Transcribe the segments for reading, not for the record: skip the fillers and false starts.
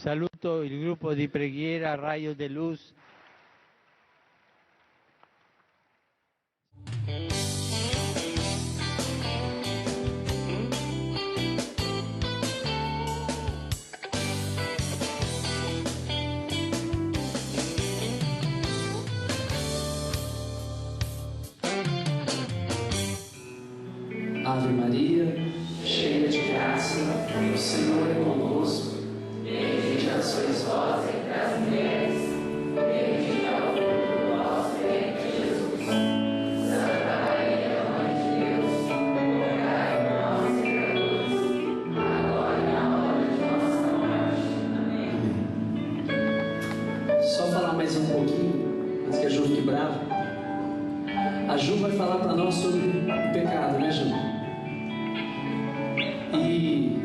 Saluto il gruppo di preghiera Raio de Luz. Ave Maria, cheia de graça, o Senhor é convosco. Bendita sois vós entre as mulheres, bendito é o fruto do vosso ventre, Jesus. Santa Maria, Mãe de Deus, rogai por nós, pecadores, agora e na hora de nossa morte. Amém. Só falar mais um pouquinho, antes que a Ju fique brava. A Ju vai falar para nós sobre o pecado, né, Ju? E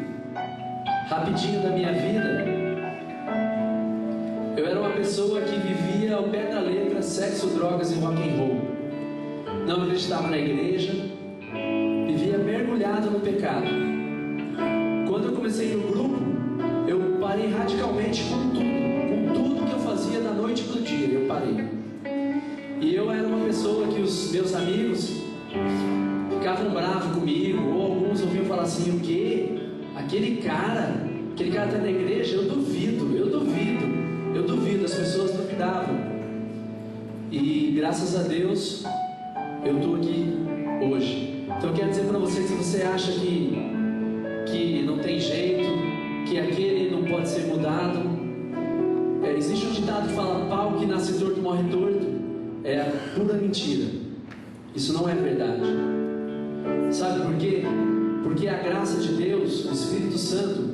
rapidinho da minha vida, eu era uma pessoa que vivia ao pé da letra sexo, drogas e rock and roll. Não acreditava na igreja, vivia mergulhado no pecado. Quando eu comecei no grupo, eu parei radicalmente com tudo que eu fazia da noite para o dia, eu parei. E eu era uma pessoa que os meus amigos ficavam bravos comigo, ou alguns ouviam falar assim: o quê? Aquele cara está na igreja? Eu duvido, as pessoas duvidavam. E graças a Deus, eu estou aqui hoje. Então eu quero dizer para você, se você acha que não tem jeito, que aquele não pode ser mudado, existe um ditado que fala: pau que nasce torto morre torto. É a pura mentira. Isso não é verdade. Sabe por quê? Porque a graça de Deus, o Espírito Santo,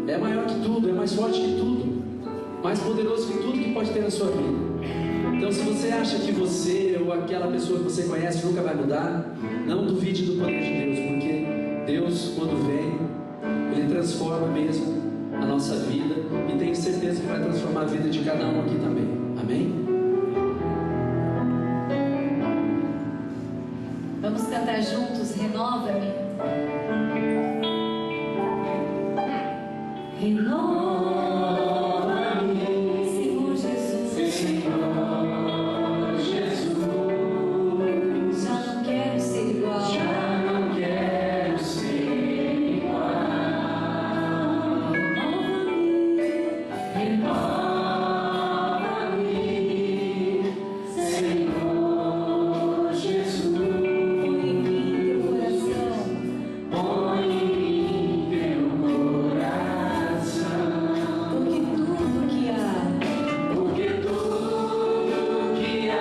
é maior que tudo, é mais forte que tudo, mais poderoso que tudo que pode ter na sua vida. Então, se você acha que você ou aquela pessoa que você conhece nunca vai mudar, não duvide do poder de Deus, porque Deus, quando vem, Ele transforma mesmo a nossa vida, e tenho certeza que vai transformar a vida de cada um aqui também. Amém? Vamos cantar juntos, renova-me. Renova-me, Senhor Jesus. Senhor Jesus, já não quero ser igual. Renova-me, Senhor Jesus. Põe em mim teu coração. Porque tudo que há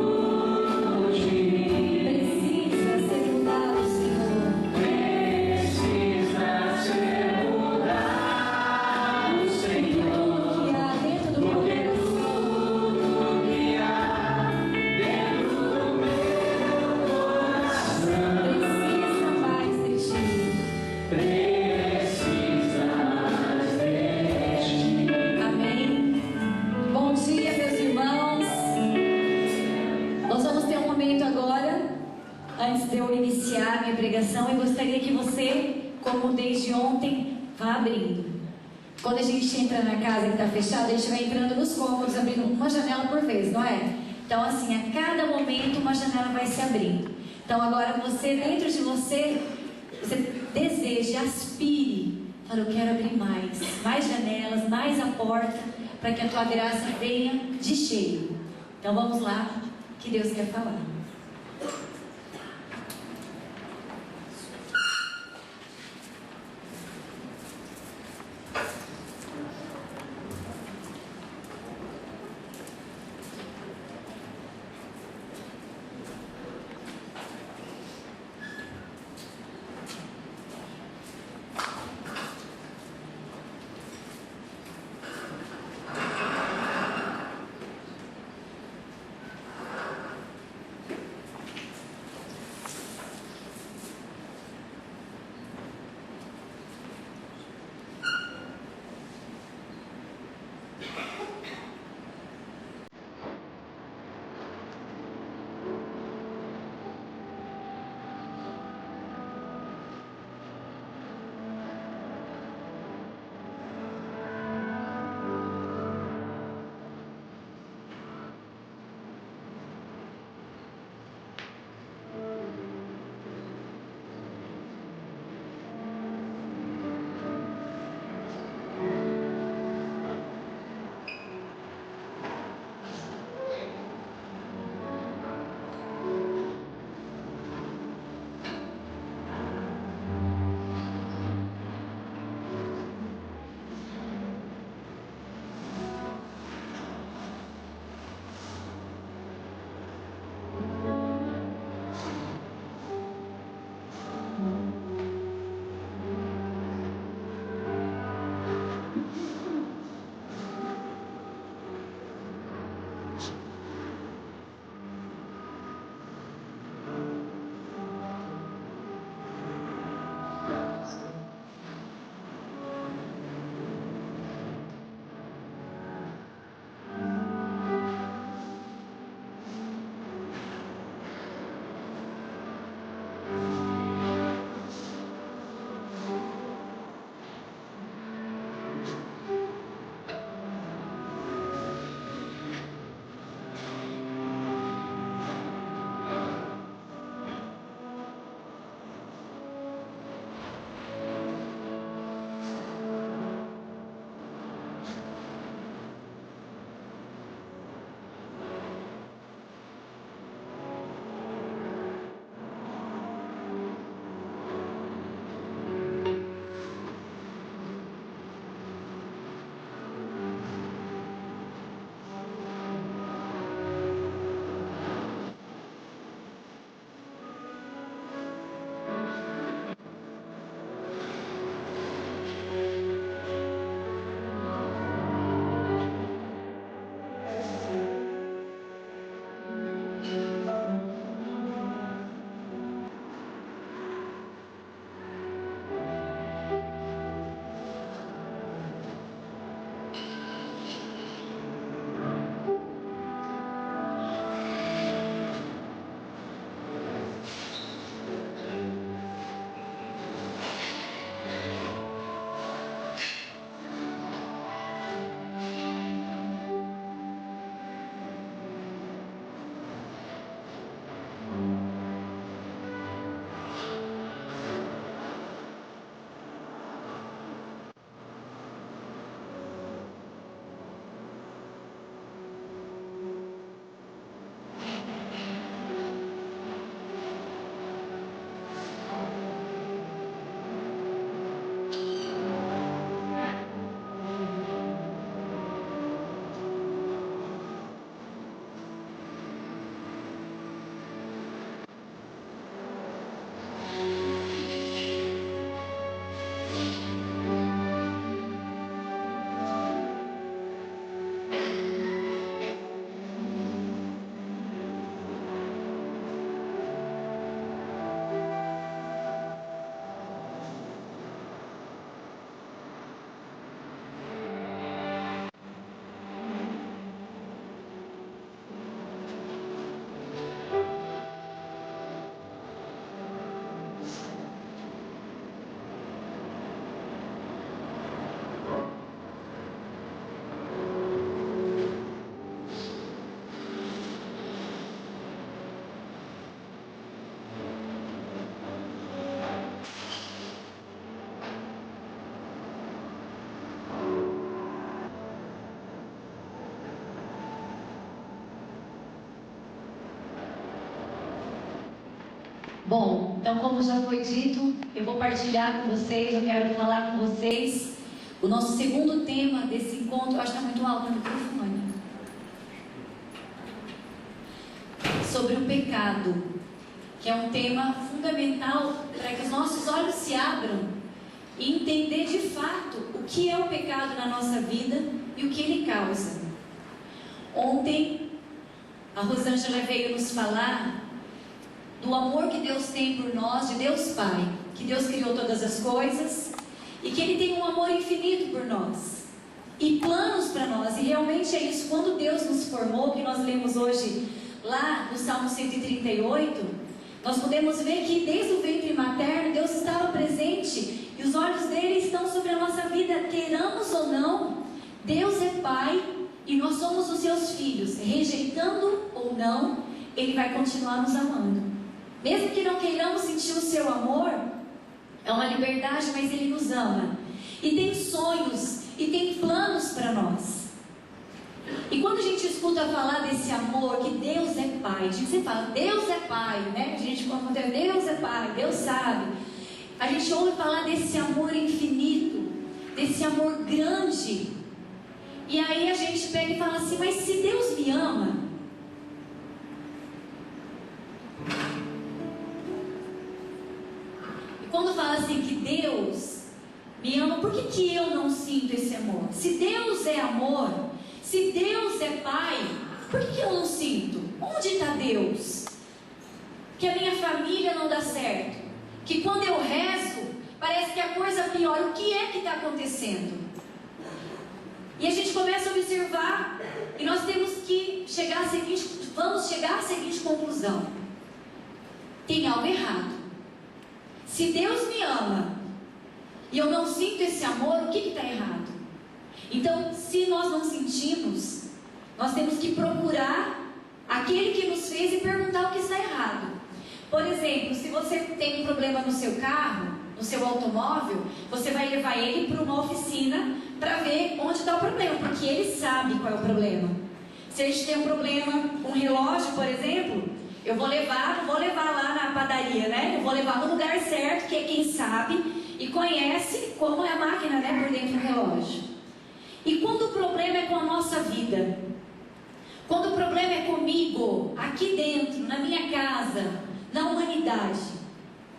dentro de mim precisa ser mudado, Senhor. precisa ser mudado, Senhor. Tudo que há dentro do meu Porque coração tudo que há dentro do meu coração precisa mais de ti. precisa de ti. Amém. Bom dia, meus irmãos. Nós vamos ter um momento agora, antes de eu iniciar minha pregação. Eu gostaria que você, como desde ontem, vá abrindo. Quando a gente entra na casa que está fechada, a gente vai entrando nos cômodos, abrindo uma janela por vez, não é? Então, assim, a cada momento uma janela vai se abrindo. Então, agora você, dentro de você deseje, aspire. Fala: eu quero abrir mais janelas, mais a porta, para que a tua graça venha de cheio. Então, vamos lá, que Deus quer falar. Bom, então como já foi dito, eu vou partilhar com vocês, eu quero falar com vocês o nosso segundo tema desse encontro. Eu acho que está muito alto no microfone. Sobre o pecado, que é um tema fundamental para que os nossos olhos se abram e entender de fato o que é o pecado na nossa vida e o que ele causa. Ontem, a Rosângela veio nos falar do amor que Deus tem por nós, de Deus Pai, que Deus criou todas as coisas e que Ele tem um amor infinito por nós e planos para nós. E realmente é isso. Quando Deus nos formou, que nós lemos hoje lá no Salmo 138, nós podemos ver que desde o ventre materno Deus estava presente e os olhos dele estão sobre a nossa vida, queiramos ou não. Deus é Pai e nós somos os seus filhos, rejeitando ou não, Ele vai continuar nos amando. Mesmo que não queiramos sentir o seu amor, é uma liberdade, mas Ele nos ama. E tem sonhos, e tem planos para nós. E quando a gente escuta falar desse amor, que Deus é Pai, a gente sempre fala, Deus é Pai, né? A gente quando Deus é Pai, Deus sabe. A gente ouve falar desse amor infinito, desse amor grande. E aí a gente pega e fala assim, mas se Deus me ama, quando fala assim que Deus me ama, por que eu não sinto esse amor? Se Deus é amor, se Deus é Pai, por que eu não sinto? Onde está Deus? Que a minha família não dá certo, que quando eu rezo, parece que a coisa piora. O que é que está acontecendo? E a gente começa a observar, e nós temos que vamos chegar à seguinte conclusão: tem algo errado. Se Deus me ama e eu não sinto esse amor, o que está errado? Então, se nós não sentimos, nós temos que procurar aquele que nos fez e perguntar o que está errado. Por exemplo, se você tem um problema no seu carro, no seu automóvel, você vai levar ele para uma oficina para ver onde está o problema, porque ele sabe qual é o problema. Se a gente tem um problema com um relógio, por exemplo, eu vou levar, não vou levar lá na padaria, né? Eu vou levar no lugar certo, que é quem sabe e conhece como é a máquina, né, por dentro do relógio. E quando o problema é com a nossa vida, quando o problema é comigo, aqui dentro, na minha casa, na humanidade,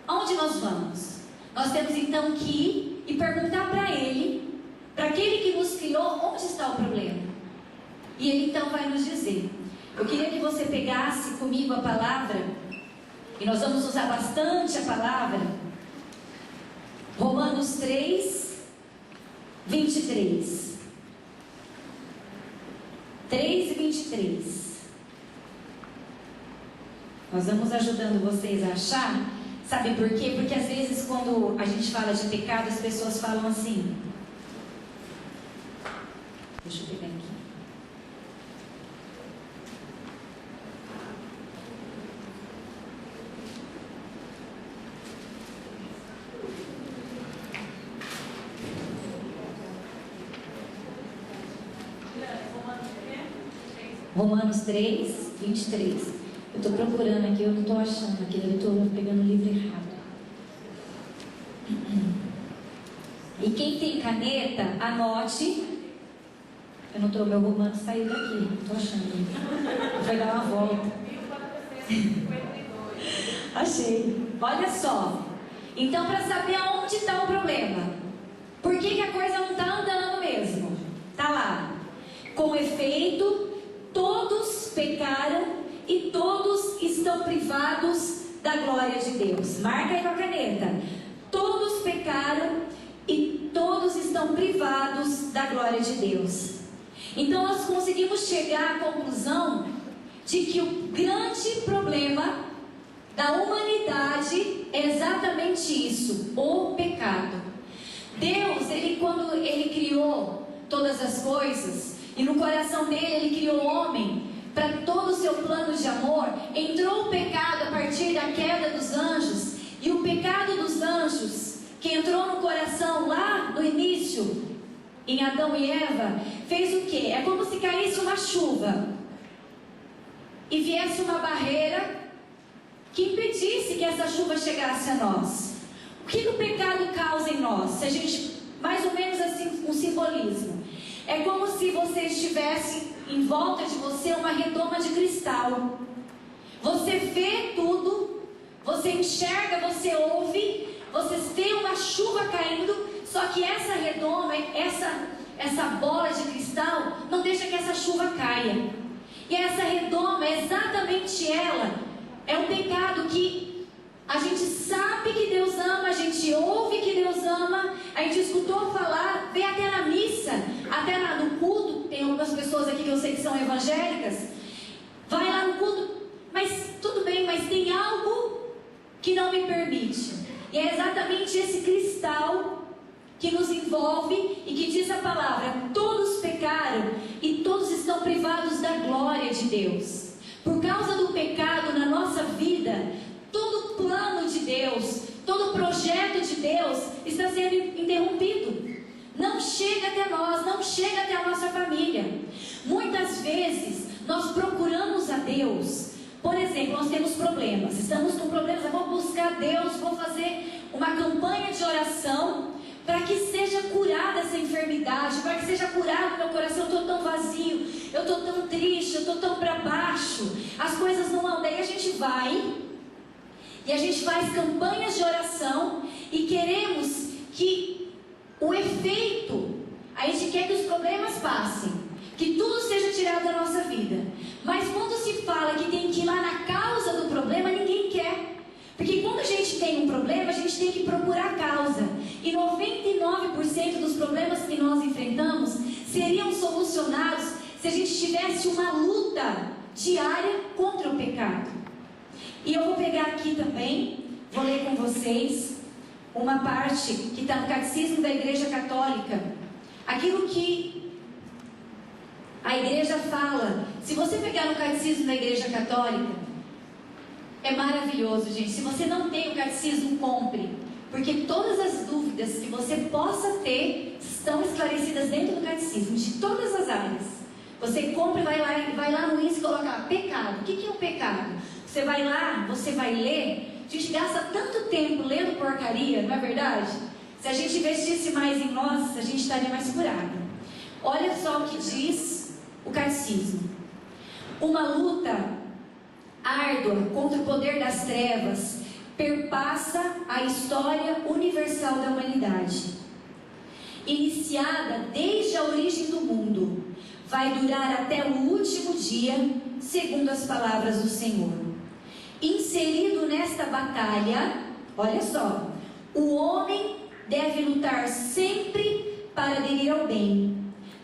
aonde nós vamos? Nós temos então que ir e perguntar para Ele, para aquele que nos criou, onde está o problema. E Ele então vai nos dizer. Eu queria que você pegasse comigo a palavra, e nós vamos usar bastante a palavra, Romanos 3, 23. 3 e 23. Nós vamos ajudando vocês a achar. Sabe por quê? Porque às vezes quando a gente fala de pecado, as pessoas falam assim. Deixa eu pegar aqui. Romanos 3, 23. Eu estou procurando aqui, eu não estou achando aqui, eu estou pegando o livro errado. E quem tem caneta, anote. Eu não estou, meu Romanos saiu daqui, não estou achando. Vai dar uma volta. Achei. Olha só. Então, para saber aonde está o problema, por que a coisa não está andando mesmo? Está lá. Com efeito, todos pecaram e todos estão privados da glória de Deus. Marca aí com a caneta. Todos pecaram e todos estão privados da glória de Deus. Então nós conseguimos chegar à conclusão de que o grande problema da humanidade é exatamente isso, o pecado. Deus, quando Ele criou todas as coisas, e no coração dele Ele criou o homem, para todo o seu plano de amor, entrou o pecado a partir da queda dos anjos, e o pecado dos anjos, que entrou no coração lá no início, em Adão e Eva, fez o quê? É como se caísse uma chuva, e viesse uma barreira que impedisse que que essa chuva chegasse a nós? O que o pecado causa em nós? Se a gente, mais ou menos assim, um simbolismo. É como se você estivesse em volta de você uma redoma de cristal. Você vê tudo, você enxerga, você ouve, você vê uma chuva caindo, só que essa redoma, essa bola de cristal, não deixa que essa chuva caia. E essa redoma, exatamente ela, é um pecado que a gente sabe que Deus ama, a gente ouve que Deus ama, a gente escutou falar, vem até na missa, até no culto. Tem algumas pessoas aqui que eu sei que são evangélicas, vai lá no culto, mas tudo bem, mas tem algo que não me permite. E é exatamente esse cristal que nos envolve e que diz a palavra: todos pecaram e todos estão privados da glória de Deus. Por causa do pecado na nossa vida, todo plano de Deus, todo projeto de Deus está sendo interrompido. Não chega até nós, não chega até a nossa família. Muitas vezes nós procuramos a Deus. Por exemplo, nós temos problemas, estamos com problemas, eu vou buscar Deus, vou fazer uma campanha de oração para que seja curada essa enfermidade, para que seja curado meu coração. Eu estou tão vazio, eu estou tão triste, eu estou tão para baixo, as coisas não andam. Daí a gente vai e a gente faz campanhas de oração e queremos que o efeito, a gente quer que os problemas passem, que tudo seja tirado da nossa vida. Mas quando se fala que tem que ir lá na causa do problema, ninguém quer. Porque quando a gente tem um problema, a gente tem que procurar a causa. E 99% dos problemas que nós enfrentamos seriam solucionados se a gente tivesse uma luta diária contra o pecado. E eu vou pegar aqui também, vou ler com vocês uma parte que está no Catecismo da Igreja Católica. Aquilo que a igreja fala. Se você pegar no Catecismo da Igreja Católica, é maravilhoso, gente. Se você não tem o Catecismo, compre, porque todas as dúvidas que você possa ter estão esclarecidas dentro do Catecismo, de todas as áreas. Você compra e vai lá no índice e coloca lá, pecado. O que é o pecado? Você vai lá, você vai ler. A gente gasta tanto tempo lendo porcaria, não é verdade? Se a gente investisse mais em nós, a gente estaria mais curado. Olha só o que diz o Catecismo: uma luta árdua contra o poder das trevas perpassa a história universal da humanidade. Iniciada desde a origem do mundo, vai durar até o último dia, segundo as palavras do Senhor. Inserido nesta batalha, olha só, o homem deve lutar sempre para aderir ao bem.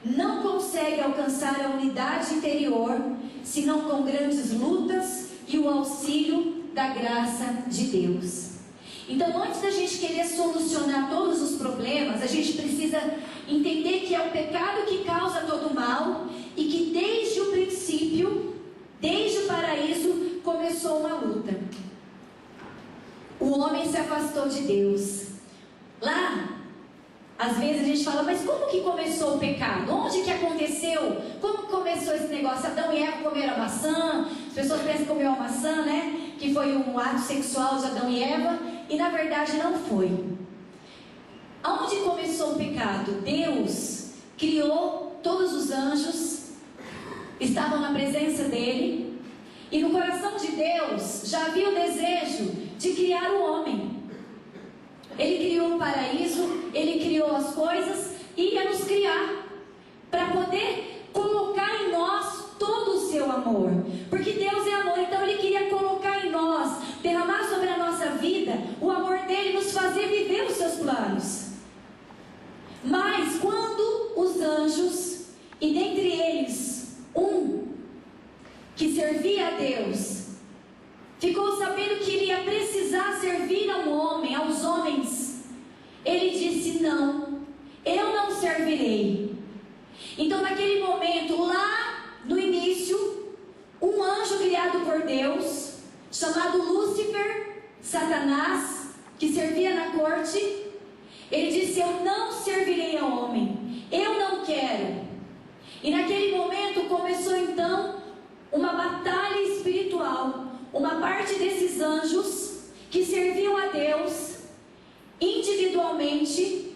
Não consegue alcançar a unidade interior senão com grandes lutas e o auxílio da graça de Deus. Então, antes da gente querer solucionar todos os problemas, a gente precisa entender que é o pecado que causa todo o mal e que desde o princípio, desde o paraíso, começou uma luta. O homem se afastou de Deus. Lá, às vezes a gente fala, mas como que começou o pecado? Onde que aconteceu? Como começou esse negócio? Adão e Eva comeram a maçã. As pessoas pensam que comeu a maçã, né? Que foi um ato sexual de Adão e Eva. E na verdade não foi. Aonde começou o pecado? Deus criou todos os anjos, estavam na presença dele. E no coração de Deus já havia o desejo de criar o homem. Ele criou o paraíso, Ele criou as coisas e ia nos criar para poder colocar em nós todo o seu amor. Porque Deus é amor, então Ele queria colocar em nós, derramar sobre a nossa vida o amor dEle, nos fazer viver os seus planos. Mas quando os anjos, e dentre eles um que servia a Deus, ficou sabendo que ele ia precisar servir ao homem, aos homens, ele disse: não, eu não servirei. Então naquele momento, lá no início, um anjo criado por Deus, chamado Lúcifer, Satanás, que servia na corte, ele disse: eu não servirei ao homem, eu não quero. E naquele momento começou então uma batalha espiritual. Uma parte desses anjos que serviam a Deus individualmente,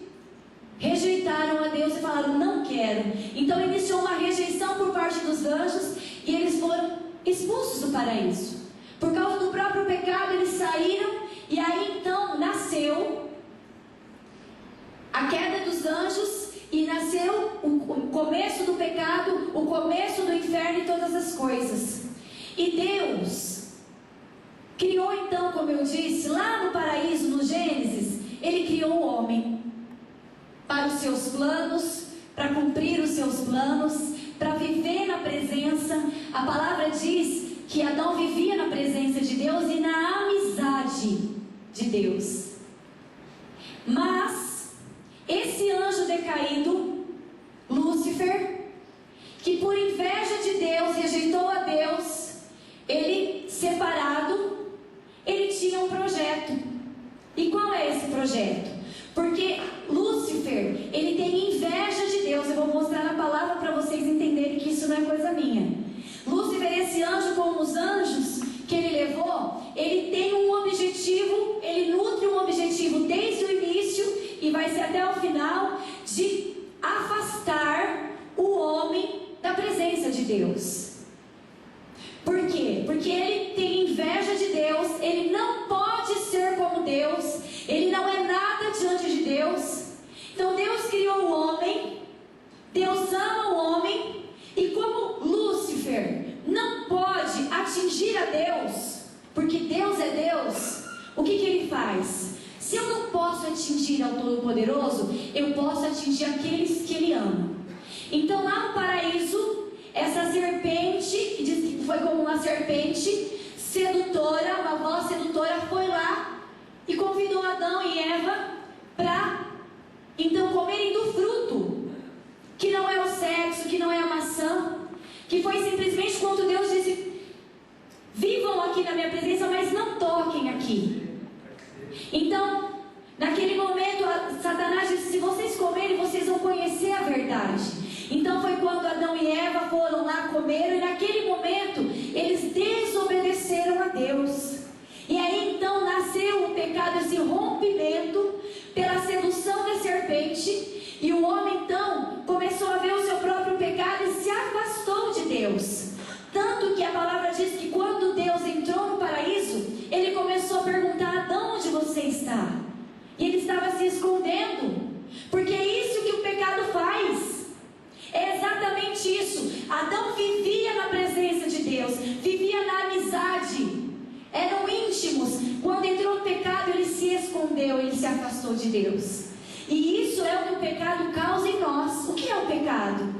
rejeitaram a Deus e falaram: não quero. Então iniciou uma rejeição por parte dos anjos e eles foram expulsos do paraíso. Por causa do próprio pecado eles saíram, e aí então nasceu a queda dos anjos e nasceu o começo do pecado, o começo do inferno e todas as coisas. E Deus criou então, como eu disse, lá no paraíso, no Gênesis, Ele criou o homem para os seus planos, para cumprir os seus planos, para viver na presença. A palavra diz que Adão vivia na presença de Deus e na amizade de Deus. Mas esse anjo decaído, Lúcifer, que por inveja de Deus rejeitou a Deus, ele separado, ele tinha um projeto. E qual é esse projeto? Porque Lúcifer, ele tem inveja de Deus. Eu vou mostrar na palavra para vocês entenderem que isso não é coisa minha. Lúcifer, esse anjo, como os anjos que ele levou, ele tem um objetivo, ele nutre um objetivo desde o início e vai ser até o final, de afastar o homem da presença de Deus. Por quê? Porque ele tem inveja de Deus, ele não pode ser como Deus, ele não é nada diante de Deus. Então Deus criou o homem, Deus ama o homem, e como Lúcifer não pode atingir a Deus, porque Deus é Deus, o que ele faz? Se eu não posso atingir ao Todo-Poderoso, eu posso atingir aqueles que Ele ama. Então lá no paraíso, essa serpente, que diz que foi como uma serpente sedutora, uma voz sedutora, foi lá e convidou Adão e Eva para então comerem do fruto, que não é o sexo, que não é a maçã, que foi simplesmente quando Deus disse: vivam aqui na minha presença, mas não toquem aqui. Então, naquele momento, Satanás disse: se vocês comerem, vocês vão conhecer a verdade. Então foi quando Adão e Eva foram lá, comeram, e naquele momento eles desobedeceram a Deus. E aí então nasceu o pecado, esse rompimento pela sedução da serpente, e o homem então começou a ver o seu próprio pecado e se afastou de Deus. Tanto que a palavra diz que quando Deus entrou no paraíso, ele começou a perguntar: Adão, onde você está? E ele estava se escondendo, porque é isso que o pecado faz. É exatamente isso. Adão vivia na presença de Deus, vivia na amizade, eram íntimos. Quando entrou o pecado, ele se escondeu, ele se afastou de Deus. E isso é o que o pecado causa em nós. O que é o pecado?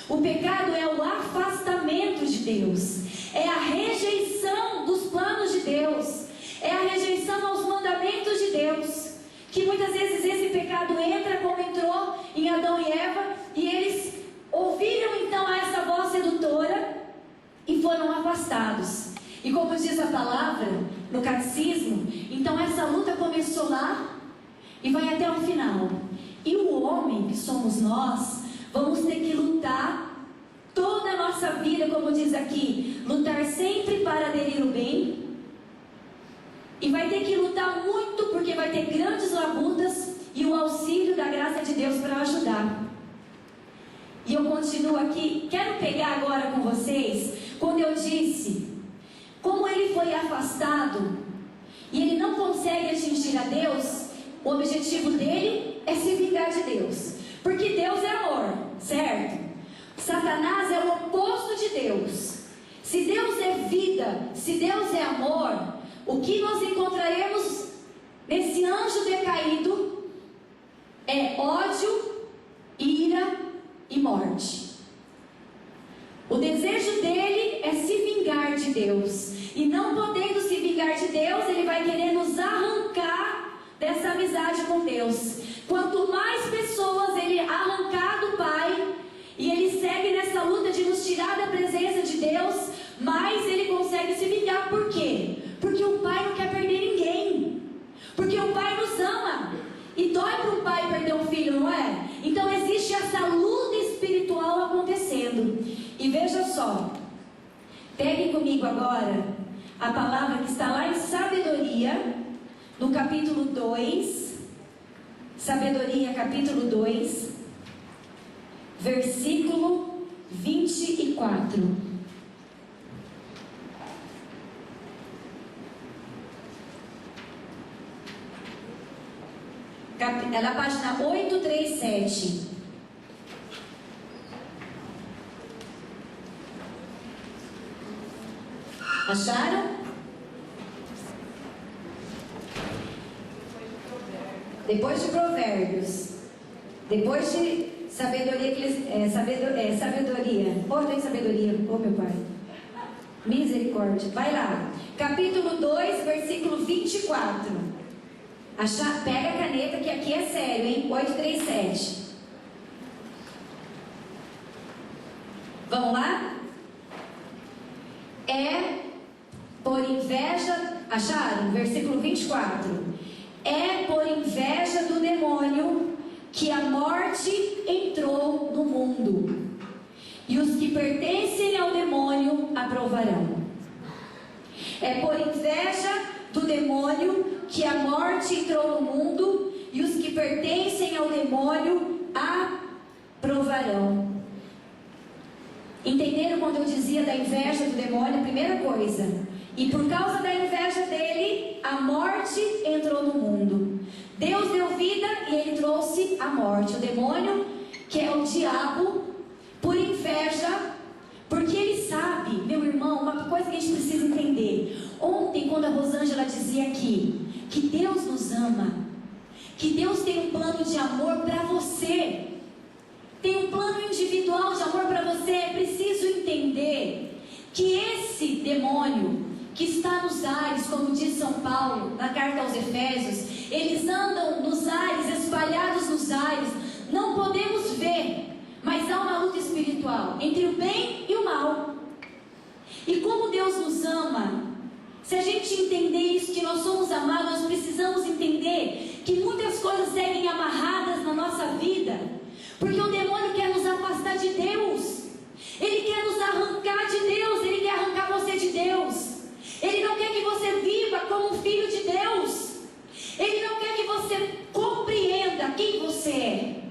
O pecado é o afastamento de Deus, é a rejeição dos planos de Deus, é a rejeição aos mandamentos de Deus. Que muitas vezes esse pecado entra como entrou em Adão e Eva, e eles ouviram então essa voz sedutora e foram afastados. E como diz a palavra no catecismo, então essa luta começou lá e vai até o final. E o homem, que somos nós, vamos ter que lutar toda a nossa vida, como diz aqui, lutar sempre para aderir o bem. E vai ter que lutar muito, porque vai ter grandes labutas e o auxílio da graça de Deus para ajudar. E eu continuo aqui, quero pegar agora com vocês, quando eu disse como ele foi afastado e ele não consegue atingir a Deus. O objetivo dele é se vingar de Deus, porque Deus é amor, certo? Satanás é o oposto de Deus. Se Deus é vida, se Deus é amor, o que nós encontraremos nesse anjo decaído é ódio, ira e morte. O desejo dele é se vingar de Deus, e não podendo se vingar de Deus, ele vai querer nos arrancar dessa amizade com Deus. Quanto mais pessoas ele arrancar do Pai, e ele segue nessa luta de nos tirar da presença de Deus, mais ele consegue se vingar. Por quê? Porque o Pai não quer perder ninguém, porque o Pai nos ama, e dói para o pai perder um filho, não é? Então existe essa luta espiritual acontecendo. E veja só, pegue comigo agora a palavra que está lá em Sabedoria, no capítulo 2, Sabedoria, capítulo 2, versículo 24. É na página 837. Acharam? Depois de Provérbios, depois de sabedoria, sabedoria. Oh, tem sabedoria, oh meu Pai. Misericórdia. Vai lá. Capítulo 2, versículo 24. Pega a caneta que aqui é sério, hein? 837. Vamos lá? É por inveja. Acharam? Versículo 24. É por inveja do demônio que a morte entrou no mundo, e os que pertencem ao demônio aprovarão. É por inveja do demônio que a morte entrou no mundo, e os que pertencem ao demônio aprovarão. Entenderam quando eu dizia da inveja do demônio? Primeira coisa, e por causa da inveja dele, a morte entrou no mundo. Deus deu vida e ele trouxe a morte. O demônio, que é o diabo, por inveja, porque ele sabe, meu irmão, uma coisa que a gente precisa entender. Ontem, quando a Rosângela dizia aqui que Deus nos ama, que Deus tem um plano de amor para você, tem um plano individual de amor para você, é preciso entender que esse demônio que está nos ares, como diz São Paulo na carta aos Efésios, eles andam nos ares, espalhados nos ares, não podemos ver, mas há uma luta espiritual entre o bem e o mal. E como Deus nos ama, se a gente entender isso, que nós somos amados, nós precisamos entender que muitas coisas seguem amarradas na nossa vida, porque o demônio quer nos afastar de Deus, ele quer nos arrancar de Deus, ele quer arrancar você de Deus, ele não quer que você viva como um filho de Deus, ele não quer que você compreenda quem você é,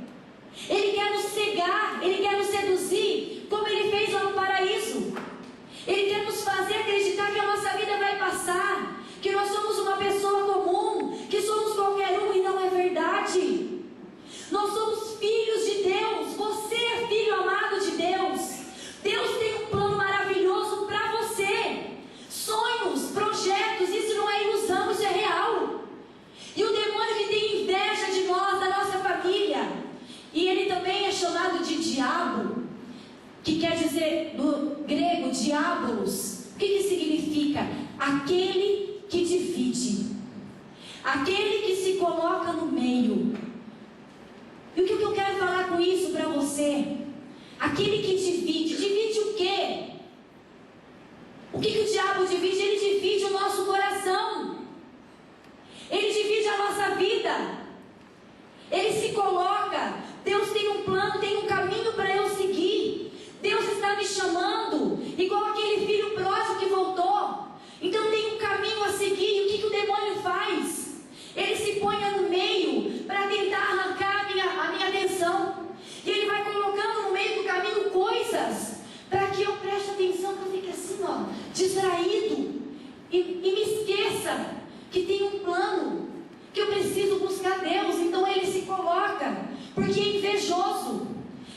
ele quer nos cegar, ele quer nos seduzir, como ele fez lá no paraíso. Ele quer nos fazer acreditar que a nossa vida vai passar, que nós somos uma pessoa comum, que somos qualquer um, e não é verdade. Nós somos filhos de Deus, você é filho amado de Deus. Deus tem um plano maravilhoso para você, sonhos, projetos, isso não é ilusão, isso é real. E o demônio que tem inveja de nós, da nossa família, e ele também é chamado de diabo, que quer dizer no grego diabolos. O que significa? Aquele que divide, aquele que se coloca no meio. E o que eu quero falar com isso para você? Aquele que divide, divide o quê? O que o diabo divide? Ele divide o nosso coração, ele divide a nossa vida, ele se coloca. Deus tem um plano, tem um caminho para eu seguir. Deus está me chamando, igual aquele filho pródigo que voltou. Então tem um caminho a seguir. E o que o demônio faz? Ele se põe no meio para tentar arrancar a minha atenção. E ele vai colocando no meio do caminho coisas para que eu preste atenção, que eu fique assim, ó, distraído, e me esqueça que tem um plano, que eu preciso buscar Deus. Então ele se coloca, porque é invejoso.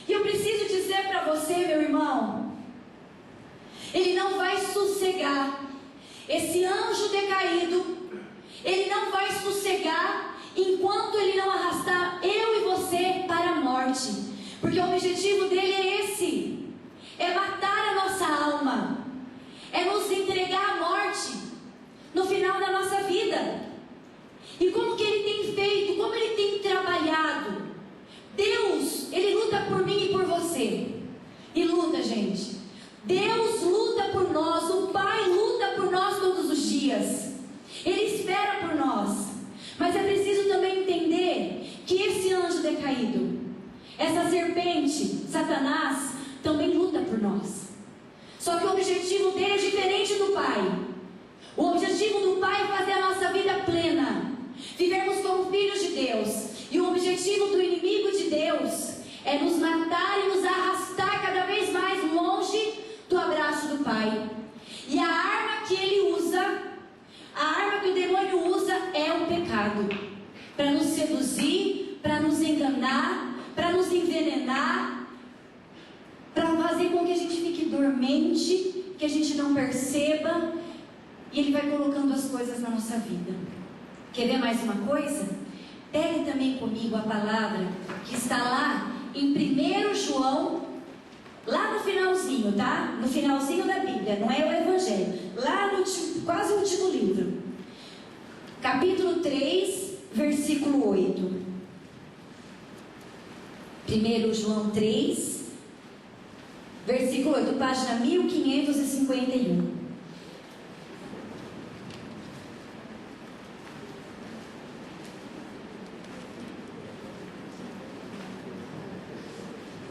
E eu preciso dizer para você, meu irmão, ele não vai sossegar. Esse anjo decaído, ele não vai sossegar enquanto ele não arrastar eu e você para a morte. Porque o objetivo dele é esse: é matar a nossa alma, é nos entregar à morte no final da nossa vida. E como que ele tem feito, como ele tem trabalhado? Deus, ele luta por mim e por você. E luta, gente. Deus luta por nós. O Pai luta por nós todos os dias. Ele espera por nós. Mas é preciso também entender que esse anjo decaído, essa serpente, Satanás, também luta por nós. Só que o objetivo dele é diferente do Pai. O objetivo do Pai é fazer a nossa vida plena. Vivemos como filhos de Deus. E o objetivo do inimigo de Deus é nos matar e nos arrastar cada vez mais longe do abraço do Pai. E a arma que ele usa, a arma que o demônio usa é o pecado. Para nos seduzir, para nos enganar, para nos envenenar, para fazer com que a gente fique dormente, que a gente não perceba. E ele vai colocando as coisas na nossa vida. Quer ver mais uma coisa? Pegue também comigo a palavra que está lá em 1 João, lá no finalzinho, tá? No finalzinho da Bíblia, não é o Evangelho. Lá no quase último livro. Capítulo 3, versículo 8. 1 João 3, versículo 8, página 1551.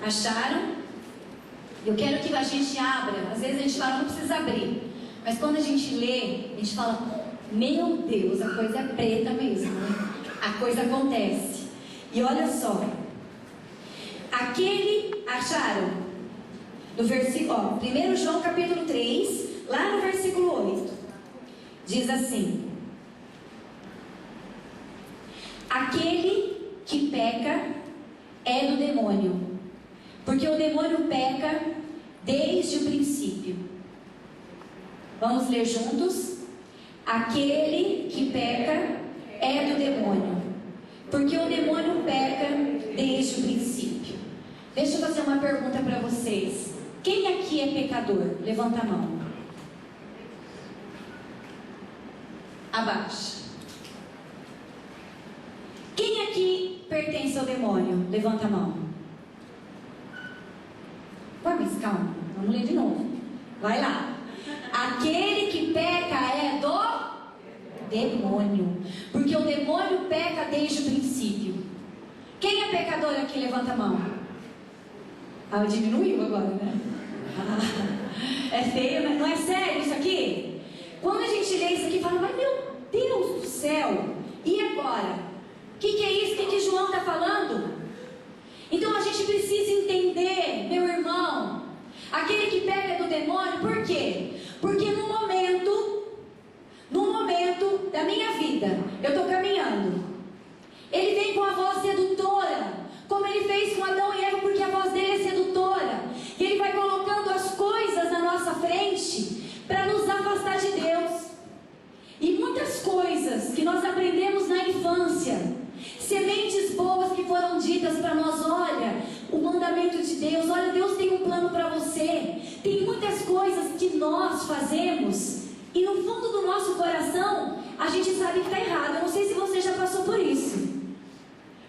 Acharam? Eu quero que a gente abra. Às vezes a gente fala, não precisa abrir. Mas quando a gente lê, a gente fala, meu Deus, a coisa é preta mesmo, né? A coisa acontece. E olha só. Acharam? No versículo, 1 João capítulo 3, lá no versículo 8. Diz assim: aquele que peca é do demônio, porque o demônio peca desde o princípio. Vamos ler juntos? Aquele que peca é do demônio, porque o demônio peca desde o princípio. Deixa eu fazer uma pergunta para vocês. Quem aqui é pecador? Levanta a mão. Abaixa. Quem aqui pertence ao demônio? Levanta a mão. Vai, mas calma, vamos ler de novo. Vai lá. Aquele que peca é do demônio, porque o demônio peca desde o princípio. Quem é pecador aqui? Levanta a mão. Ah, diminuiu agora, né? É feio, mas não é sério isso aqui? Quando a gente lê isso aqui, fala, mas meu Deus do céu, e agora? O que é isso? O que João está falando? Então a gente precisa entender, meu irmão, aquele que pega do demônio, por quê? Porque no momento da minha vida, eu estou caminhando, ele vem com a voz sedutora, como ele fez com Adão e Eva, porque a voz dele é sedutora, e ele vai colocando as coisas na nossa frente, para nos afastar de Deus. E muitas coisas que nós aprendemos na infância, sementes boas que foram ditas para nós, olha, o mandamento de Deus, olha, Deus tem um plano para você. Tem muitas coisas que nós fazemos e no fundo do nosso coração a gente sabe que está errado. Eu não sei se você já passou por isso,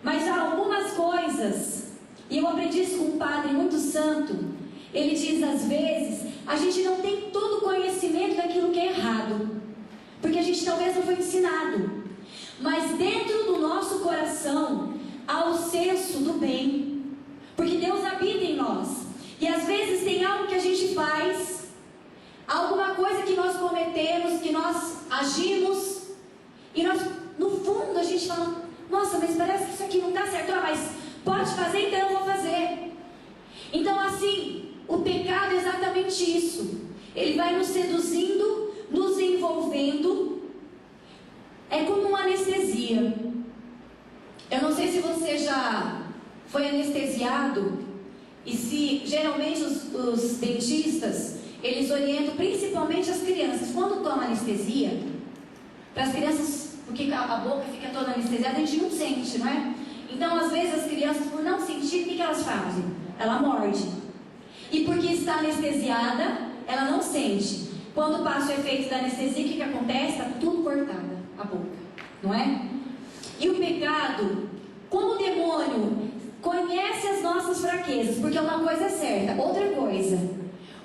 mas há algumas coisas, e eu aprendi isso com um padre muito santo. Ele diz, às vezes a gente não tem todo o conhecimento daquilo que é errado, porque a gente talvez não foi ensinado. Mas dentro do nosso coração há o senso do bem, porque Deus habita em nós. E às vezes tem algo que a gente faz, alguma coisa que nós cometemos, que nós agimos, e nós, no fundo, a gente fala, nossa, mas parece que isso aqui não está certo. Ah, mas pode fazer, então eu vou fazer. Então assim, o pecado é exatamente isso. Ele vai nos seduzindo, nos envolvendo. É como uma anestesia. Eu não sei se você já foi anestesiado. E se geralmente os dentistas, eles orientam principalmente as crianças, quando tomam anestesia, para as crianças, porque a boca fica toda anestesiada, a gente não sente, não é? Então às vezes as crianças, por não sentir, o que elas fazem? Ela morde. E porque está anestesiada, ela não sente. Quando passa o efeito da anestesia, o que acontece? Está tudo cortado, a boca, não é? E o pecado, como o demônio conhece as nossas fraquezas, porque uma coisa é certa, outra coisa,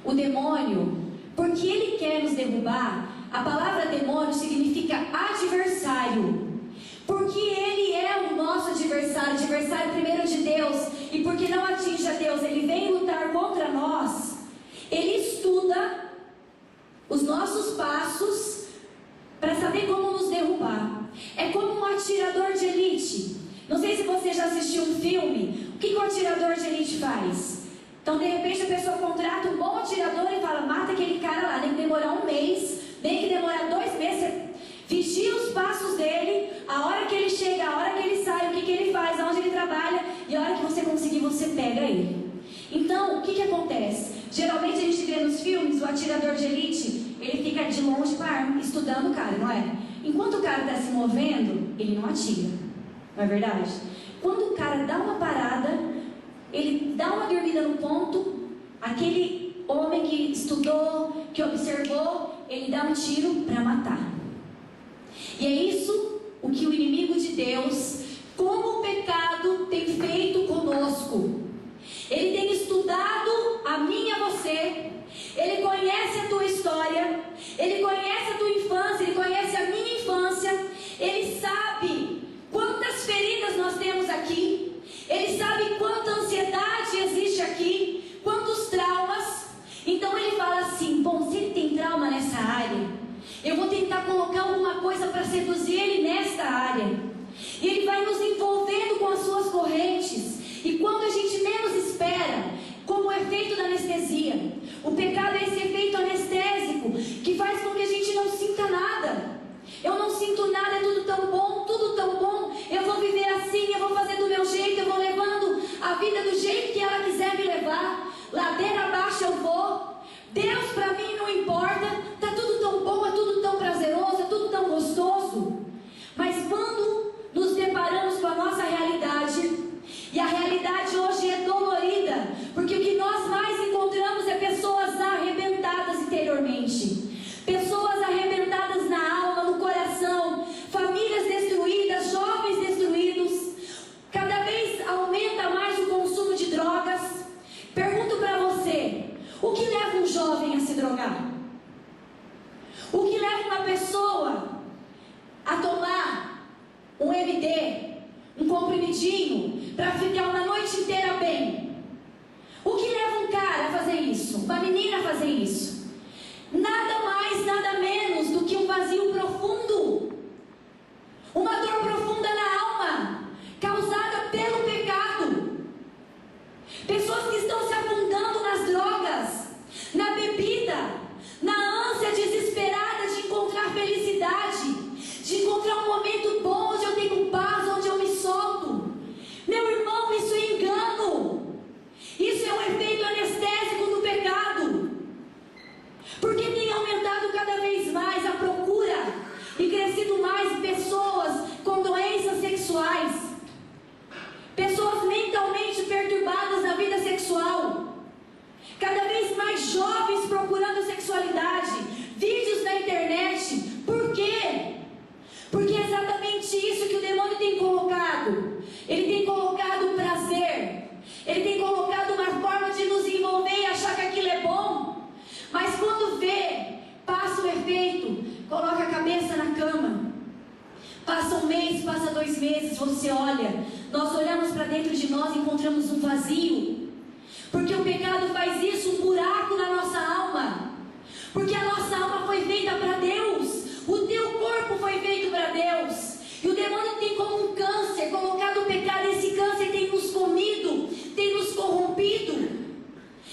o demônio, porque ele quer nos derrubar. A palavra demônio significa adversário, porque ele é o nosso adversário, adversário primeiro de Deus, e porque não atinge a Deus, ele vem lutar contra nós. Ele estuda os nossos passos para saber como nos derrubar. é como um atirador de elite. Não sei se você já assistiu um filme. O que o atirador de elite faz? Então, de repente, a pessoa contrata um bom atirador e fala: mata aquele cara lá, nem que demorar um mês, nem que demorar 2 meses. Vigia os passos dele, a hora que ele chega, a hora que ele sai, o que ele faz, aonde ele trabalha, e a hora que você conseguir, você pega ele. Então, o que acontece? Geralmente a gente vê nos filmes o atirador de elite, ele fica de longe com a arma, estudando o cara, não é? Enquanto o cara está se movendo, ele não atira, não é verdade? Quando o cara dá uma parada, ele dá uma dormida no ponto, aquele homem que estudou, que observou, ele dá um tiro para matar. E é isso o que o inimigo de Deus, como o pecado, tem feito conosco. Ele tem estudado a mim e a você. Ele conhece a tua história. Ele conhece a tua infância. Ele conhece a minha infância. Ele sabe quantas feridas nós temos aqui. Ele sabe quanta ansiedade existe aqui. Quantos traumas. Então ele fala assim: bom, se ele tem trauma nessa área, eu vou tentar colocar alguma coisa para seduzir ele nesta área. E ele vai nos envolvendo com as suas correntes. E quando a gente menos espera, como o efeito da anestesia, o pecado é esse efeito anestésico que faz com que a gente não sinta nada. Eu não sinto nada, é tudo tão bom, eu vou viver assim, eu vou fazer do meu jeito, eu vou levando a vida do jeito que ela quiser me levar. Ladeira abaixo eu vou. Deus para mim não importa, está tudo tão bom, é tudo tão prazeroso, é tudo tão gostoso. Mas quando nos deparamos com a nossa realidade, e a realidade hoje é dolorida, porque o que nós mais encontramos é pessoas arrebentadas interiormente, pessoas arrebentadas na alma, no coração, famílias destruídas, jovens destruídos. Cada vez aumenta mais o consumo de drogas. Pergunto para você: o que leva um jovem a se drogar? O que leva uma pessoa a tomar um MD, um comprimidinho, para ficar uma noite inteira bem? O que leva um cara a fazer isso? Uma menina a fazer isso? Nada mais, nada menos do que um vazio profundo, uma dor profunda na alma, causada pelo pecado. Pessoas que estão se afundando nas drogas, na bebida, na ânsia desesperada de encontrar felicidade, de encontrar um momento bom onde eu tenho paz, onde eu me solto. Meu irmão, isso é engano. Isso é um efeito anestésico do pecado. Porque tem aumentado cada vez mais a procura e crescido mais pessoas com doenças sexuais, pessoas mentalmente perturbadas na vida sexual, cada vez mais jovens procurando sexualidade, vídeos na internet. Por quê? Porque é exatamente isso que o demônio tem colocado. Ele tem colocado prazer, ele tem colocado uma forma de nos envolver e achar que aquilo é bom. Mas quando vê, passa o efeito, coloca a cabeça na cama, passa 1 mês, passa 2 meses, você olha, nós olhamos para dentro de nós e encontramos um vazio. Porque o pecado faz isso, um buraco na nossa alma. Porque a nossa alma foi feita para Deus. O teu corpo foi feito para Deus. E o demônio tem como um câncer colocado o pecado. Esse câncer tem nos comido, tem nos corrompido.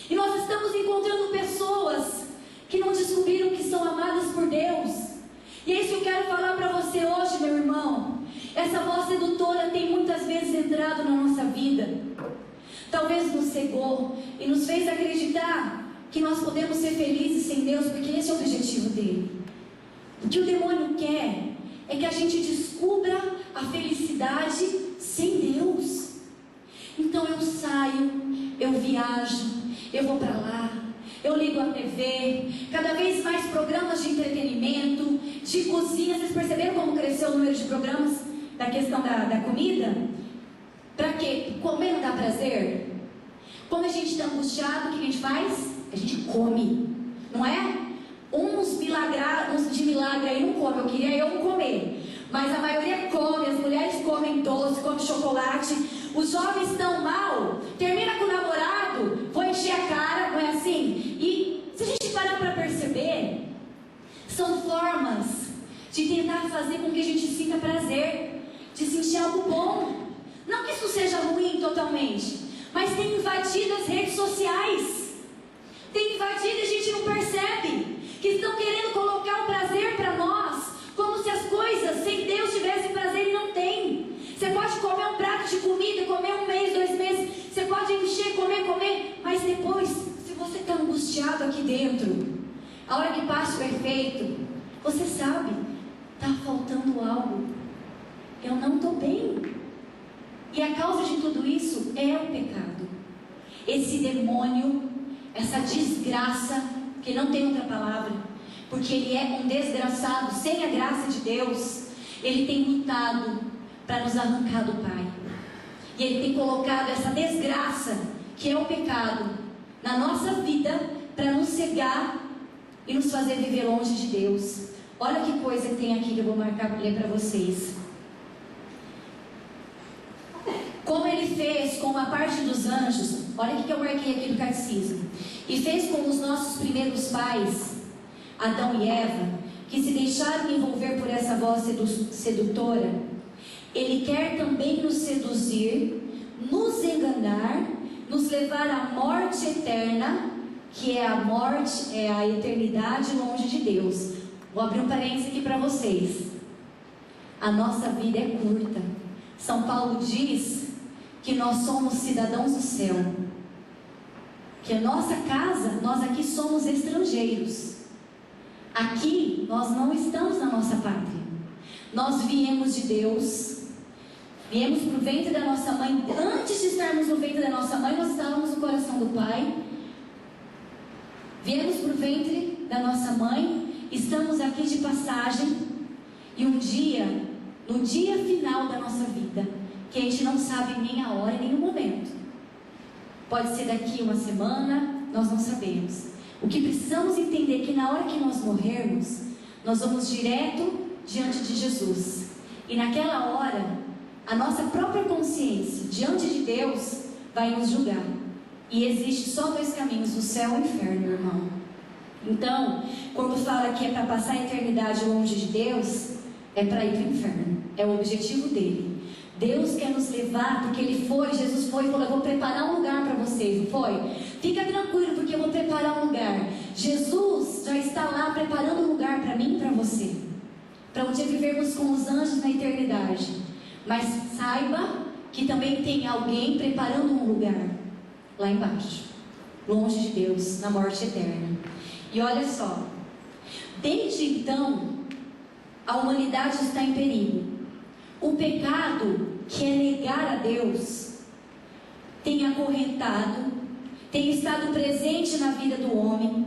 E nós estamos encontrando pessoas que não descobriram que são amadas por Deus. E é isso que eu quero falar para você hoje, meu irmão. Essa voz sedutora tem muitas vezes entrado na nossa vida. Talvez nos cegou e nos fez acreditar que nós podemos ser felizes sem Deus, porque esse é o objetivo dele. O que o demônio quer é que a gente descubra a felicidade sem Deus. Então eu saio, eu viajo, eu vou para lá, eu ligo a TV, cada vez mais programas de entretenimento, de cozinha. Vocês perceberam como cresceu o número de programas da questão da comida? Para quê? Comer não dá prazer? Quando a gente está angustiado, o que a gente faz? A gente come, não é? Uns de milagre aí não comem, eu queria eu comer. Mas a maioria come, as mulheres comem doce, comem chocolate. Os jovens estão mal, termina com o namorado, vou encher a cara, não é assim? E se a gente parar para perceber, são formas de tentar fazer com que a gente sinta prazer, de sentir algo bom. Não que isso seja ruim totalmente, mas tem invadido as redes sociais, tem invadido e a gente não percebe, que estão querendo colocar o prazer para nós, como se as coisas sem Deus tivessem prazer e não tem. Você pode comer um prato de comida, comer 1 mês, 2 meses, você pode encher, comer, mas depois, se você está angustiado aqui dentro, a hora que passa o efeito, você sabe, está faltando algo, eu não estou bem. E a causa de tudo isso é o pecado. Esse demônio, essa desgraça, que não tem outra palavra, porque ele é um desgraçado, sem a graça de Deus, ele tem lutado para nos arrancar do Pai. E ele tem colocado essa desgraça, que é o pecado, na nossa vida, para nos cegar e nos fazer viver longe de Deus. Olha que coisa que tem aqui que eu vou marcar para ler para vocês. Como ele fez com a parte dos anjos, olha o que eu marquei aqui no catecismo. E fez com os nossos primeiros pais, Adão e Eva, que se deixaram envolver por essa voz sedutora. Ele quer também nos seduzir, nos enganar, nos levar à morte eterna, que é a morte, é a eternidade longe de Deus. Vou abrir um parênteses aqui para vocês. A nossa vida é curta. São Paulo diz que nós somos cidadãos do céu, que a nossa casa, nós aqui somos estrangeiros. Aqui nós não estamos na nossa pátria. Nós viemos de Deus, viemos para o ventre da nossa mãe. Antes de estarmos no ventre da nossa mãe, nós estávamos no coração do Pai. Viemos para o ventre da nossa mãe, estamos aqui de passagem, e um dia, no dia final da nossa vida, que a gente não sabe nem a hora nem o momento, pode ser daqui 1 semana, nós não sabemos. O que precisamos entender é que na hora que nós morrermos, nós vamos direto diante de Jesus, e naquela hora a nossa própria consciência diante de Deus vai nos julgar. E existe só 2 caminhos, o céu e o inferno, meu irmão. Então, quando fala que é para passar a eternidade longe de Deus, é para ir para o inferno, é o objetivo dele. Deus quer nos levar, porque Jesus foi e falou: eu vou preparar um lugar para vocês, não foi? Fica tranquilo, porque eu vou preparar um lugar. Jesus já está lá preparando um lugar para mim e para você, para um dia vivermos com os anjos na eternidade. Mas saiba que também tem alguém preparando um lugar lá embaixo, longe de Deus, na morte eterna. E olha só, desde então a humanidade está em perigo. O pecado, que é negar a Deus, tem acorrentado, tem estado presente na vida do homem.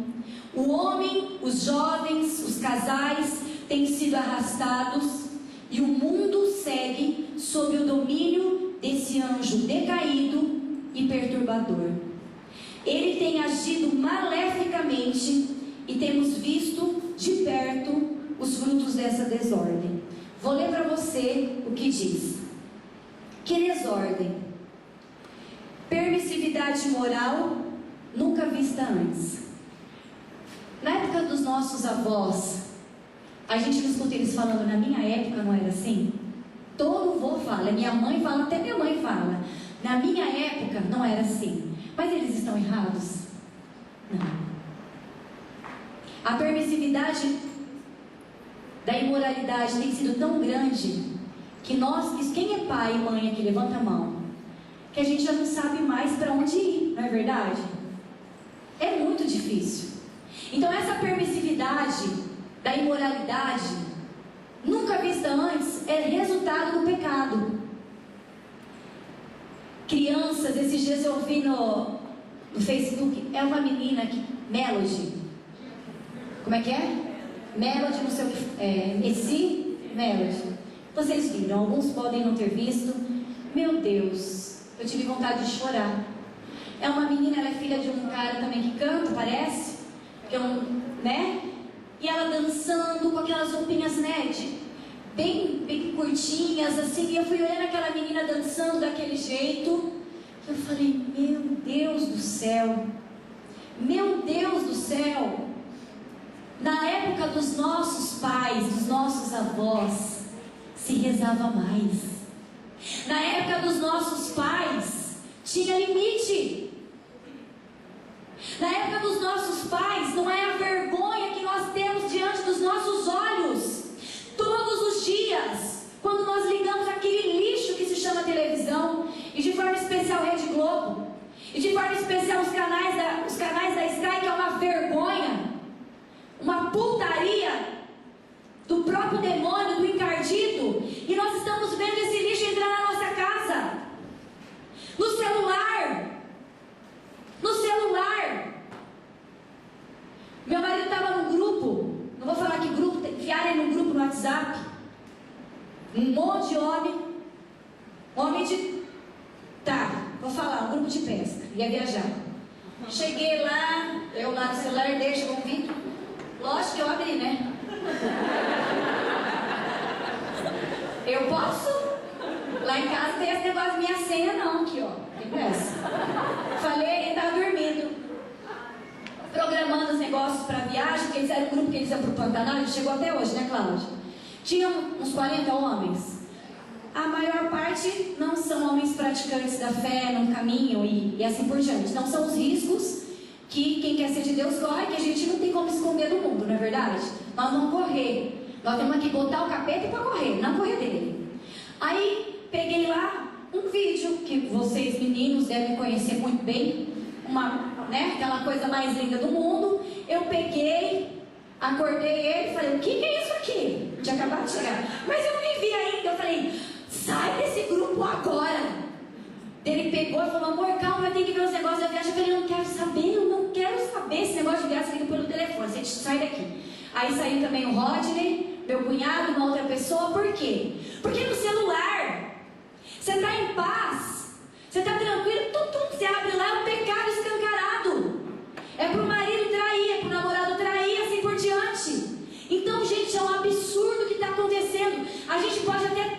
O homem, os jovens, os casais têm sido arrastados, e o mundo segue sob o domínio desse anjo decaído e perturbador. Ele tem agido maleficamente e temos visto de perto os frutos dessa desordem. Vou ler para você o que diz. Que desordem? Permissividade moral nunca vista antes. Na época dos nossos avós, a gente não escuta eles falando: na minha época não era assim. Todo vô fala, minha mãe fala, até minha mãe fala: na minha época não era assim. Mas eles estão errados? Não. A permissividade da imoralidade tem sido tão grande que quem é pai e mãe aqui, levanta a mão, que a gente já não sabe mais para onde ir, não é verdade? É muito difícil. Então essa permissividade da imoralidade, nunca vista antes, é resultado do pecado. Crianças, esses dias eu vi no Facebook, é uma menina que, Melody, como é que é? Melody, não sei o que, Messi, Melody. Vocês viram, alguns podem não ter visto. Meu Deus, eu tive vontade de chorar. É uma menina, ela é filha de um cara também que canta, parece, que é né? E ela dançando com aquelas roupinhas, né, bem curtinhas, assim. E eu fui olhando aquela menina dançando daquele jeito. Eu falei: meu Deus do céu, meu Deus do céu. Na época dos nossos pais, dos nossos avós, se rezava mais. Na época dos nossos pais, tinha limite. Na época dos nossos pais, não é a vergonha que nós temos diante dos nossos olhos. Todos os dias, quando nós ligamos aquele lixo que se chama televisão, e de forma especial Rede Globo, e de forma especial os canais da Sky, que é uma vergonha, uma putaria do próprio demônio, do encardido, e nós estamos vendo esse lixo entrar na nossa casa, no celular. Meu marido estava num grupo, não vou falar que grupo, criaram ele num grupo no WhatsApp, um monte de homem de, vou falar, um grupo de pesca, ia viajar. Cheguei lá, eu lá no celular, deixa o convite, lógico que eu abri, né? Eu posso? Lá em casa tem esse negócio de minha senha não, aqui ó, tem pressa. Falei, ele estava dormindo, programando os negócios para viagem, porque eles eram um grupo que eles iam para o Pantanal, ele chegou até hoje, né, Cláudia? Tinham uns 40 homens. A maior parte não são homens praticantes da fé, não caminham e assim por diante. Não são os riscos que quem quer ser de Deus corre, que a gente não tem como esconder do mundo, não é verdade? Nós vamos correr. Nós temos que botar o capeta para correr, não correr dele. Aí, peguei lá um vídeo que vocês meninos devem conhecer muito bem, aquela coisa mais linda do mundo. Eu peguei, acordei ele, falei, o que é isso aqui? Tinha acabado de chegar, mas eu nem vi ainda. Eu falei, sai desse grupo agora. Ele pegou e falou, amor, calma, eu tenho que ver os negócios da viagem. Eu falei, eu não quero saber esse negócio de viagem, você liga pelo telefone, você sai daqui. Aí saiu também o Rodney, meu cunhado, uma outra pessoa. Por quê? Porque no celular você está em paz, você está tranquilo, tudo que você abre lá é um pecado escancarado. É para o marido trair, é para o namorado trair, assim por diante. Então, gente, é um absurdo o que está acontecendo. A gente pode até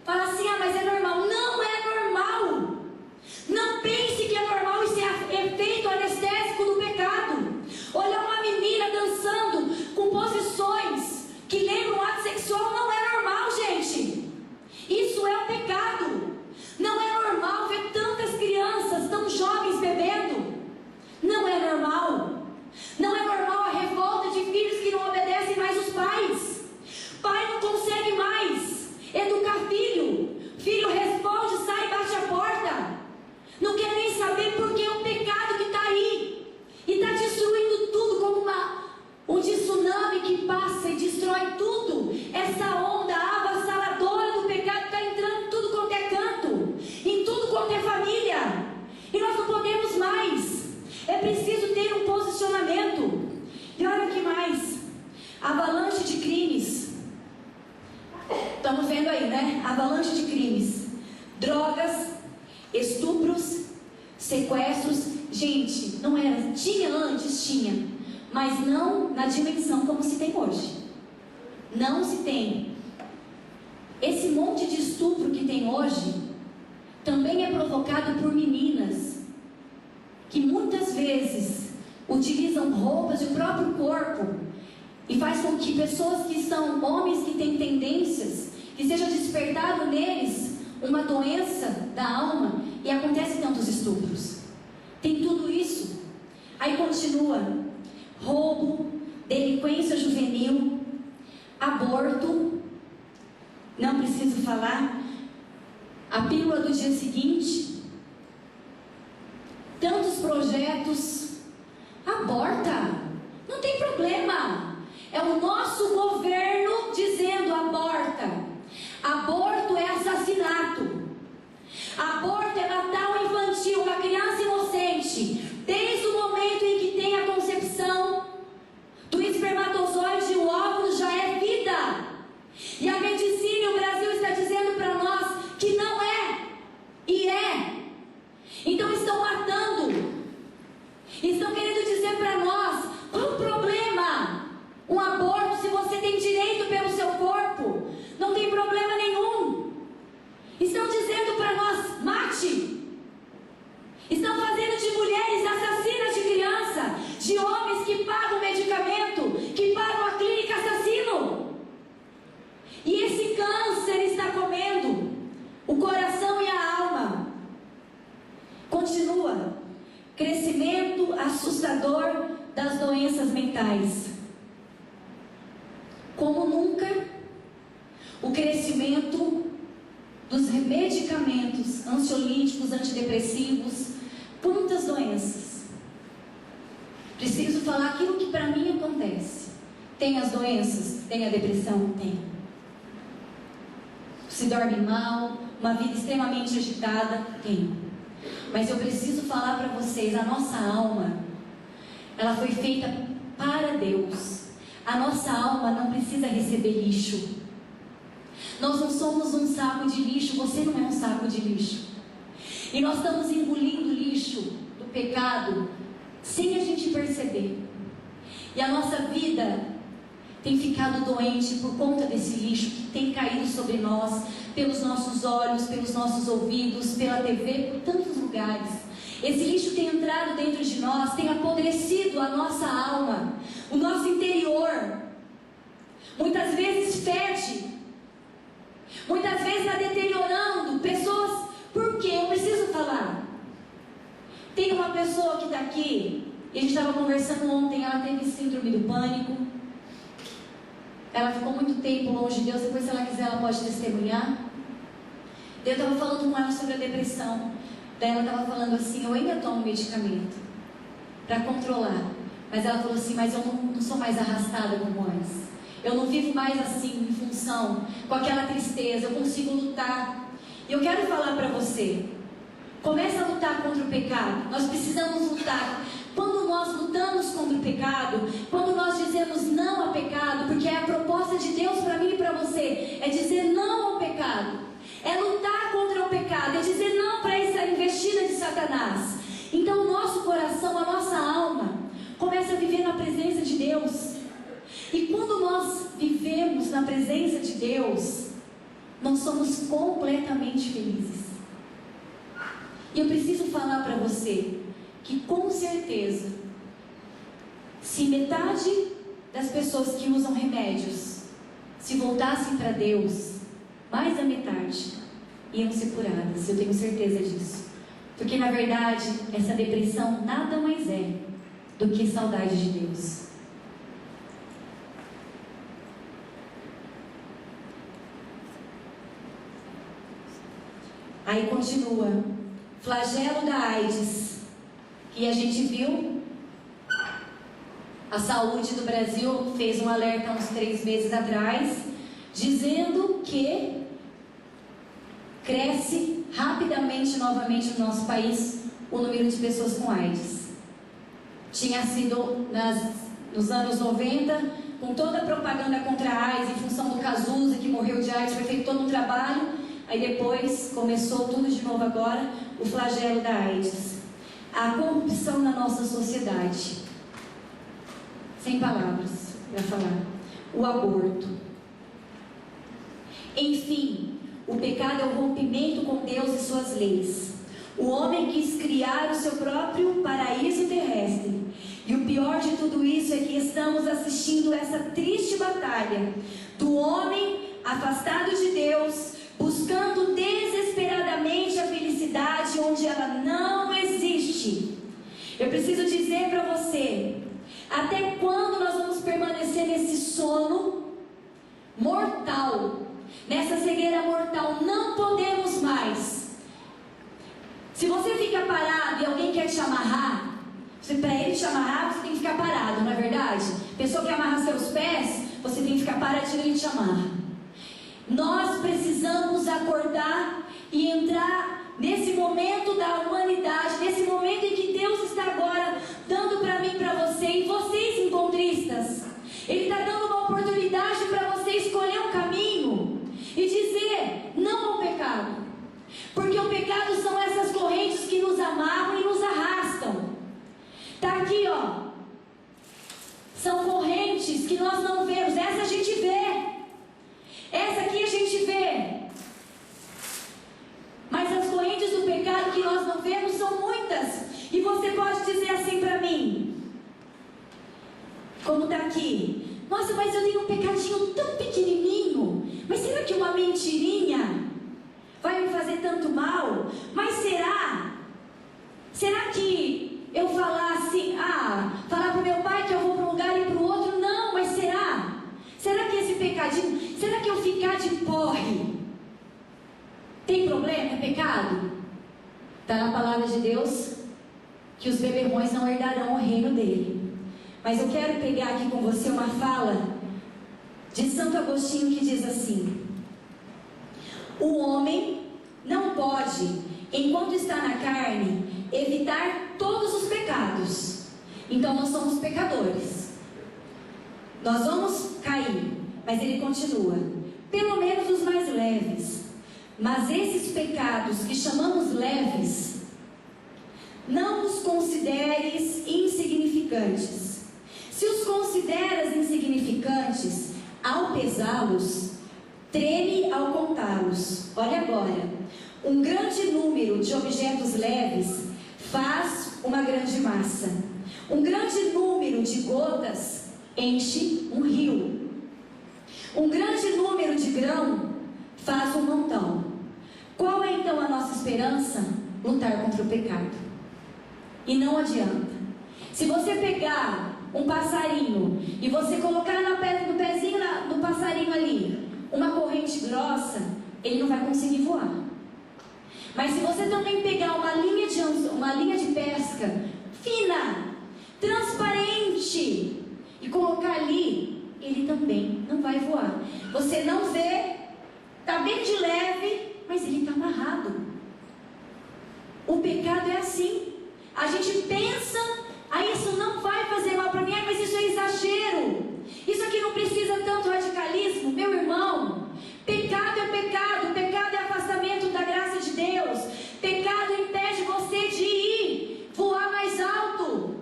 falar assim, mas é normal. Não é normal. Não pense que é normal, isso é efeito anestésico do pecado. Olhar uma menina dançando com posições que lembram ato sexual não é normal, gente. Isso é um pecado. Não é normal ver tantas crianças tão jovens bebendo. Não é normal. Não é normal a revolta de filhos que não obedecem mais os pais. Pai não consegue mais educar filho. Filho responde, sai e bate a porta. Não quer nem saber porque é um pecado que está aí. E está destruindo tudo como um tsunami que passa e destrói tudo. Essa onda avassaladora do pecado está entrando em tudo quanto é canto, em tudo quanto é família. E nós não podemos mais. É preciso ter um posicionamento. E olha o que mais. Avalanche de crimes. Estamos vendo aí, né? Avalanche de crimes. Drogas, estupros, sequestros. Gente, não era. Tinha antes, tinha. Mas não na dimensão como se tem hoje. Não se tem. Esse monte de estupro que tem hoje também é provocado por meninas que muitas vezes utilizam roupas do próprio corpo e faz com que pessoas que são homens que têm tendências, que seja despertado neles uma doença da alma e acontecem tantos estupros. Tem tudo isso. Aí continua: roubo, delinquência juvenil, aborto, não preciso falar, a pílula do dia seguinte. Tantos projetos. Aborta, não tem problema. É o nosso governo dizendo aborta. Aborto é assassinato. Aborto é matar o infantil, uma criança inocente. Desde o momento em que tem a concepção do espermatozoide, o óvulo já é vida. E a medicina e o Brasil está dizendo para nós que não é. E é. Então estão matando. assustador das doenças mentais. Como nunca, o crescimento dos medicamentos ansiolíticos, antidepressivos, quantas doenças. Preciso falar aquilo que para mim acontece. Tem as doenças? Tem a depressão? Tem. Se dorme mal, uma vida extremamente agitada? Tem. Mas eu preciso falar para vocês, a nossa alma, ela foi feita para Deus. A nossa alma não precisa receber lixo. Nós não somos um saco de lixo, você não é um saco de lixo. E nós estamos engolindo o lixo do pecado sem a gente perceber. E a nossa vida tem ficado doente por conta desse lixo que tem caído sobre nós, pelos nossos olhos, pelos nossos ouvidos, pela TV, por tantos lugares. Esse lixo tem entrado dentro de nós, tem apodrecido a nossa alma, o nosso interior. Muitas vezes fede, muitas vezes está deteriorando pessoas. Por quê? Eu preciso falar. Tem uma pessoa que está aqui, e a gente estava conversando ontem, ela teve síndrome do pânico. Ela ficou muito tempo longe de Deus, depois se ela quiser ela pode testemunhar. Eu estava falando com ela sobre a depressão. Daí ela estava falando assim, eu ainda tomo medicamento para controlar. Mas ela falou assim, mas eu não sou mais arrastada como antes. Eu não vivo mais assim, em função, com aquela tristeza, eu consigo lutar. E eu quero falar para você, começa a lutar contra o pecado. Nós precisamos lutar. Quando nós lutamos contra o pecado, quando nós dizemos não ao pecado, porque é a proposta de Deus para mim e para você, é dizer não ao pecado, é lutar contra o pecado, é dizer não para essa investida de Satanás. Então o nosso coração, a nossa alma, começa a viver na presença de Deus. E quando nós vivemos na presença de Deus, nós somos completamente felizes. E eu preciso falar para você que com certeza, se metade das pessoas que usam remédios se voltassem para Deus, mais da metade iam ser curadas. Eu tenho certeza disso. Porque na verdade, essa depressão nada mais é do que saudade de Deus. Aí continua, flagelo da AIDS, que a gente viu, a saúde do Brasil fez um alerta uns 3 meses atrás, dizendo que cresce rapidamente novamente no nosso país o número de pessoas com AIDS. Tinha sido nos anos 90, com toda a propaganda contra a AIDS, em função do Cazuza, que morreu de AIDS, foi feito todo um trabalho. Aí depois começou tudo de novo agora, o flagelo da AIDS. A corrupção na nossa sociedade. Sem palavras para falar. O aborto. Enfim, o pecado é o rompimento com Deus e suas leis. O homem quis criar o seu próprio paraíso terrestre. E o pior de tudo isso é que estamos assistindo essa triste batalha do homem afastado de Deus, buscando desesperadamente a felicidade onde ela não existe. Eu preciso dizer para você, até quando nós vamos permanecer nesse sono mortal, nessa cegueira mortal? Não podemos mais. Se você fica parado e alguém quer te amarrar, para ele te amarrar, você tem que ficar parado, não é verdade? A pessoa que amarra seus pés, você tem que ficar paradinho e ele te amarra. Nós precisamos acordar e entrar nesse momento da humanidade, nesse momento em que Deus está agora dando para mim, para você, e vocês encontristas. Ele está dando uma oportunidade para você escolher um caminho e dizer não ao pecado. Porque o pecado são essas correntes que nos amarram e nos arrastam. Está aqui, ó. São correntes que nós não vemos. Essa a gente vê. Essa aqui a gente vê. Mas as correntes do pecado que nós não vemos são muitas. E você pode dizer assim para mim, como está aqui: nossa, mas eu tenho um pecadinho tão pequenininho. Mas será que uma mentirinha vai me fazer tanto mal? Mas será que eu falar assim, Está na palavra de Deus que os beberrões não herdarão o reino dele. Mas eu quero pegar aqui com você uma fala de Santo Agostinho que diz assim: o homem não pode, enquanto está na carne, evitar todos os pecados. Então nós somos pecadores, nós vamos cair, mas ele continua, pelo menos os mais leves. Mas esses pecados que chamamos leves, não os consideres insignificantes. Se os consideras insignificantes, ao pesá-los, treme ao contá-los. Olha agora, um grande número de objetos leves faz uma grande massa. Um grande número de gotas enche um rio. Um grande número de grão faz um montão. Qual é então a nossa esperança? Lutar contra o pecado. E não adianta. Se você pegar um passarinho e você colocar no pezinho do passarinho ali uma corrente grossa, ele não vai conseguir voar. Mas se você também pegar uma linha de pesca fina, transparente, e colocar ali, ele também não vai voar. Você não vê, está bem de leve, mas ele está amarrado. O pecado é assim. A gente pensa, isso não vai fazer mal para mim, mas isso é exagero. Isso aqui não precisa tanto radicalismo, meu irmão. Pecado é pecado, pecado é afastamento da graça de Deus. Pecado impede você de ir, voar mais alto,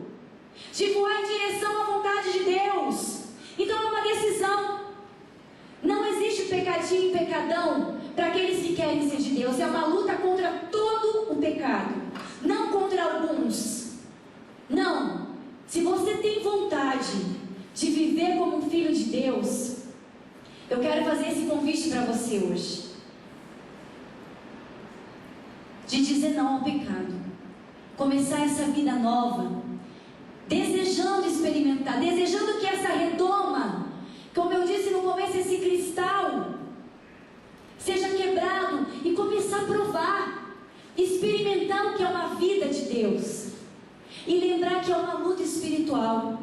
de voar em direção à vontade de Deus. Então é uma decisão. Não existe pecadinho e pecadão para aqueles que querem ser de Deus. É uma luta contra todo o pecado, não contra alguns. Não. Se você tem vontade de viver como um filho de Deus, eu quero fazer esse convite para você hoje, de dizer não ao pecado, começar essa vida nova, desejando experimentar, desejando que essa redoma, como eu disse no começo, esse cristal seja quebrado e começar a provar, experimentar o que é uma vida de Deus e lembrar que é uma luta espiritual,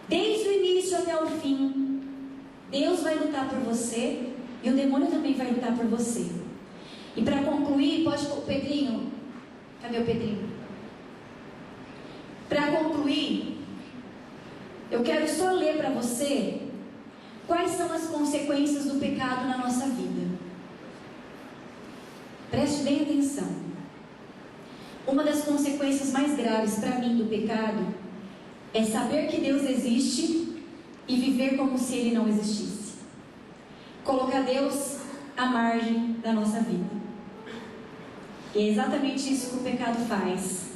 desde o início até o fim. Deus vai lutar por você e o demônio também vai lutar por você. E para concluir, Pedrinho, cadê o Pedrinho? Para concluir, eu quero só ler para você quais são as consequências do pecado na nossa vida. Preste bem atenção. Uma das consequências mais graves para mim do pecado é saber que Deus existe e viver como se Ele não existisse. Colocar Deus à margem da nossa vida. E é exatamente isso que o pecado faz.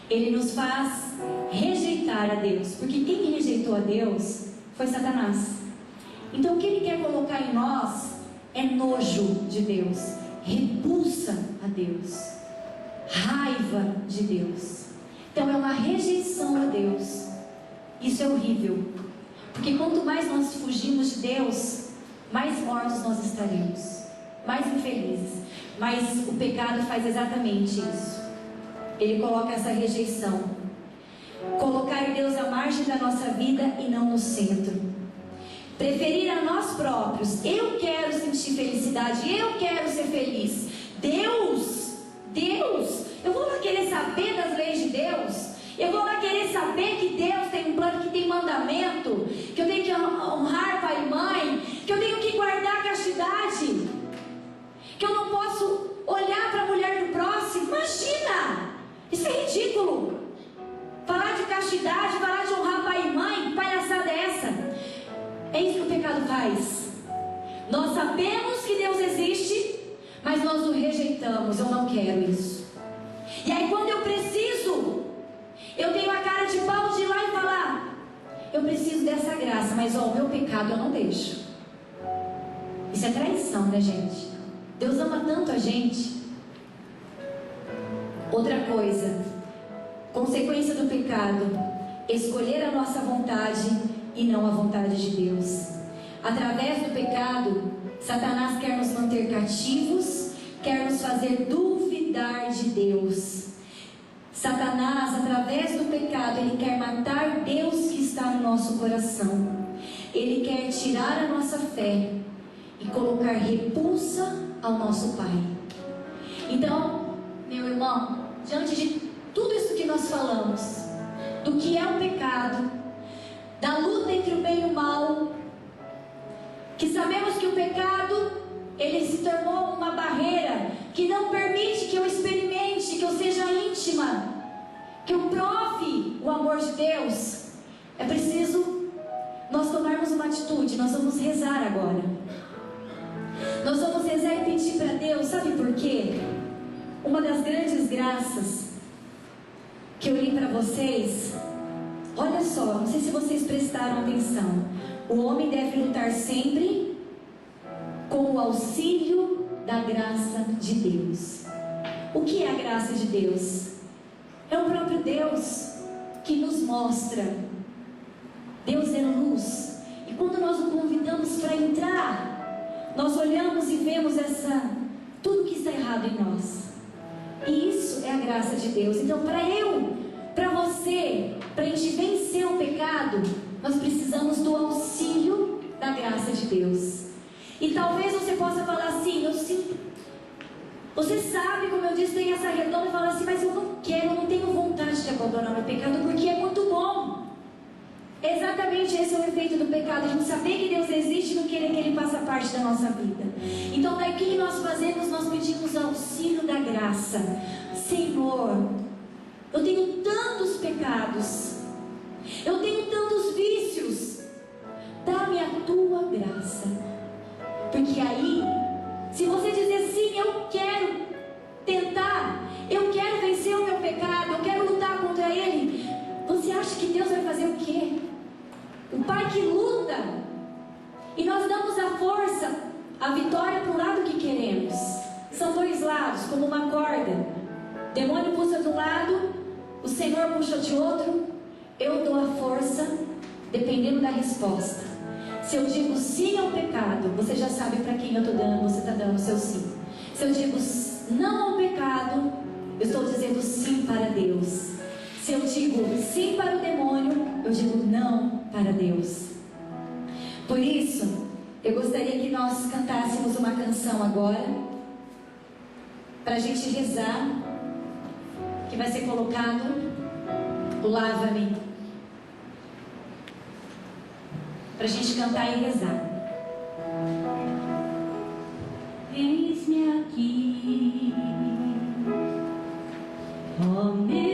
Ele nos faz rejeitar a Deus, porque quem rejeitou a Deus foi Satanás. Então o que ele quer colocar em nós é nojo de Deus, repulsa a Deus, raiva de Deus. Então é uma rejeição a Deus. Isso é horrível, porque quanto mais nós fugimos de Deus, mais mortos nós estaremos, mais infelizes. Mas o pecado faz exatamente isso. Ele coloca essa rejeição, colocar Deus à margem da nossa vida e não no centro, preferir a nós próprios. Eu quero sentir felicidade, eu quero ser feliz. Deus, eu vou lá querer saber das leis de Deus? Eu vou lá querer saber que Deus tem um plano, que tem mandamento, que eu tenho que honrar pai e mãe, que eu tenho que guardar a castidade, que eu não posso olhar para a mulher do próximo? Imagina! Isso é ridículo. Falar de castidade, falar de honrar pai e mãe, que palhaçada é essa? É isso que o pecado faz. Nós sabemos que Deus existe, mas nós o rejeitamos. Eu não quero isso. E aí quando eu preciso, eu tenho a cara de pau de ir lá e falar: eu preciso dessa graça, mas o meu pecado eu não deixo. Isso é traição, né, gente? Deus ama tanto a gente. Outra coisa, consequência do pecado: escolher a nossa vontade e não a vontade de Deus. Através do pecado, Satanás quer nos manter cativos, quer nos fazer duvidar cuidar de Deus. Satanás, através do pecado, ele quer matar Deus que está no nosso coração. Ele quer tirar a nossa fé e colocar repulsa ao nosso Pai. Então, meu irmão, diante de tudo isso que nós falamos, do que é o pecado, da luta entre o bem e o mal, que sabemos que o pecado, ele se tornou uma barreira que não permite que eu experimente, que eu seja íntima, que eu prove o amor de Deus. É preciso nós tomarmos uma atitude. Nós vamos rezar agora. Nós vamos rezar e pedir para Deus, sabe por quê? Uma das grandes graças que eu li para vocês, olha só, não sei se vocês prestaram atenção. O homem deve lutar sempre com o auxílio da graça de Deus. O que é a graça de Deus? É o próprio Deus que nos mostra. Deus é luz. E quando nós o convidamos para entrar, nós olhamos e vemos tudo que está errado em nós. E isso é a graça de Deus. Então, para você, para a gente vencer o pecado, nós precisamos do auxílio da graça de Deus. E talvez você possa falar assim: eu sinto. Você sabe, como eu disse, tem essa redonda e fala assim: mas eu não quero, eu não tenho vontade de abandonar meu pecado, porque é muito bom. Exatamente esse é o efeito do pecado. A gente saber que Deus existe e não querer que Ele faça parte da nossa vida. Então, daí o que nós fazemos? Nós pedimos auxílio da graça. Senhor, eu tenho tantos pecados, eu tenho tantos vícios, dá-me a Tua graça. Porque aí, se você dizer sim, eu quero tentar, eu quero vencer o meu pecado, eu quero lutar contra ele, você acha que Deus vai fazer o quê? O Pai que luta, e nós damos a força, a vitória para o lado que queremos. São dois lados, como uma corda. O demônio puxa de um lado, o Senhor puxa de outro. Eu dou a força, dependendo da resposta. Se eu digo sim ao pecado, você já sabe para quem eu estou dando, você está dando o seu sim. Se eu digo não ao pecado, eu estou dizendo sim para Deus. Se eu digo sim para o demônio, eu digo não para Deus. Por isso, eu gostaria que nós cantássemos uma canção agora, para a gente rezar, que vai ser colocado o Lava-me, para a gente cantar e rezar. Eis-me aqui, ó meu